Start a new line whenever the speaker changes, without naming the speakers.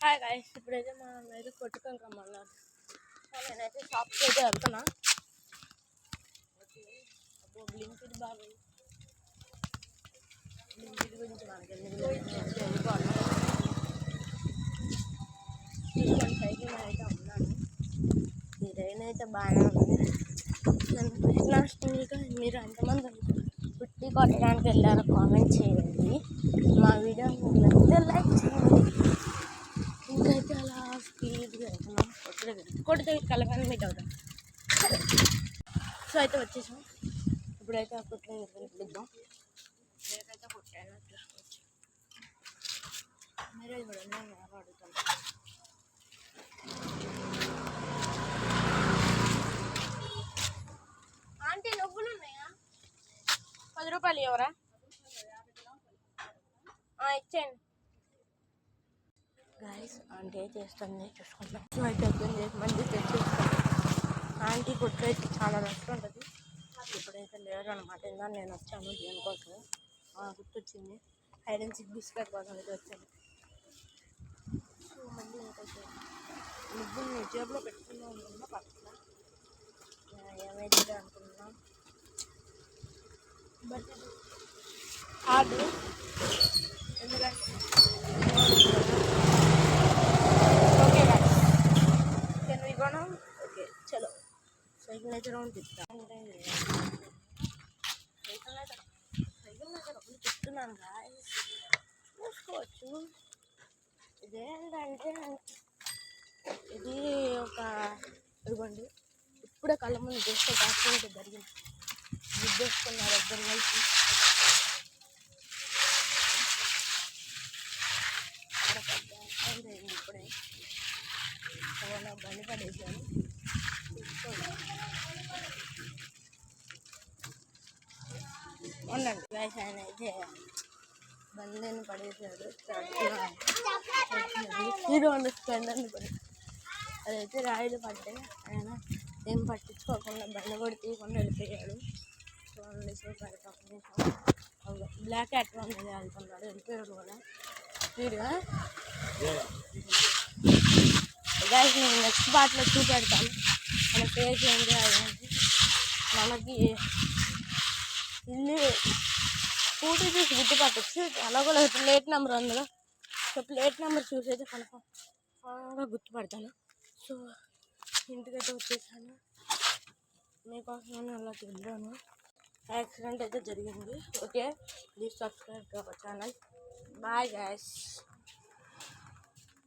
Hi guys, ఇప్పుడైతే మనం అయితే కొట్టుకొని రమ్మన్నారు. నేనైతే షాప్కి అయితే వెళ్తున్నా. అప్పుడు బ్లింకిట్ బాబాయ్ బ్లింకిట్ గురించి మనకి వెళ్ళిపోవాలి. సైకిల్ అయితే ఉన్నాను. ఈ రైన్ అయితే బాగానే ఉంది. నన్ను కృష్ణాష్టమిగా మీరు ఎంతమంది పుట్టి కొట్టడానికి వెళ్ళారో కామెంట్ చేయండి. మా వీడియో మీకు నచ్చితే లైక్ చేయండి. ఇంకైతే అలా స్పీడ్గా వెళ్తున్నాం. కొడితే కలగానే మీట్ అవుతాం. సో అయితే వచ్చేసాం. ఇప్పుడైతే ఆ కొట్లో పిలుద్దాం. రేపైతే కొట్టాను చూసుకోవచ్చు. మీరే చూడండి, నేను ఎవరు అడుగుతాను. ఆంటీ నువ్వులు ఉన్నాయా? 10 రూపాయలు ఎవరా ఇచ్చేయండి. గాయస్ ఆంటీ చేస్తుంది, చూసుకుంటాం. సో అయితే మంది తెచ్చేస్తాం. ఆంటీ కొట్టు అయితే చాలా నష్టం ఉంటుంది. ఇప్పుడైతే లేరు అనమాట. ఇందా నేను వచ్చాను దేనికోసం గుర్తొచ్చింది. హైడ్ అండ్ సీక్ బిస్కెట్ కోసం అయితే వచ్చాను. సో మళ్ళీ ఏంటైతే ముగ్గురిని జేబులో పెట్టుకున్నా ఉంటున్నా పక్కన ఏమైతే అనుకున్నా. బట్ హార్డ్ ఎందుకంటే okay guys, can we go now? Okay చలో. సైకిల్ అయితే రౌండ్ తిప్పుతాను. సైకిల్ అయితే రౌండ్ తిప్పుతున్నాను గాయస్, చూసుకోవచ్చు. ఇదేంటంటే ఇది ఒక ఇవ్వండి, ఇప్పుడే కళ్ళ ముందు చేస్తే యాక్సిడెంట్ జరిగింది. గుద్దేసుకున్నారు ఇద్దరు కలిసి. ఇప్పుడే బండి పడేసాను. ఉండండి గాయస్, ఆయన అయితే బండిని పడేసాడు. హీరో హోండా స్ప్లెండర్ని పడి అదైతే రాయిలు పడ్డాయి. ఆయన ఏం పట్టించుకోకుండా బండి కూడా తీయకుండా వెళ్ళిపోయాడు. చూడండి, సో బ్లాక్ యాట్ అనేది వెళ్తున్నాడు, వెళ్ళిపోయాడు కూడా స్పీడ్గా. గాయస్ నేను నెక్స్ట్ పార్ట్లో చూపెడతాను మన ఫేస్ ఏంటి అదేంటి. మనకి ఇల్లు స్కూటీ చూసి గుర్తుపట్టచ్చు. అలాగో ప్లేట్ నెంబర్ అందులో. సో ప్లేట్ నెంబర్ చూసి అయితే కన్ఫామ్గా గుర్తుపడతాను. సో ఇంటికైతే వచ్చేసాను. మీకోసం అలా తిన్నాను. యాక్సిడెంట్ అయితే జరిగింది. Okay, please subscribe to our channel. Bye guys.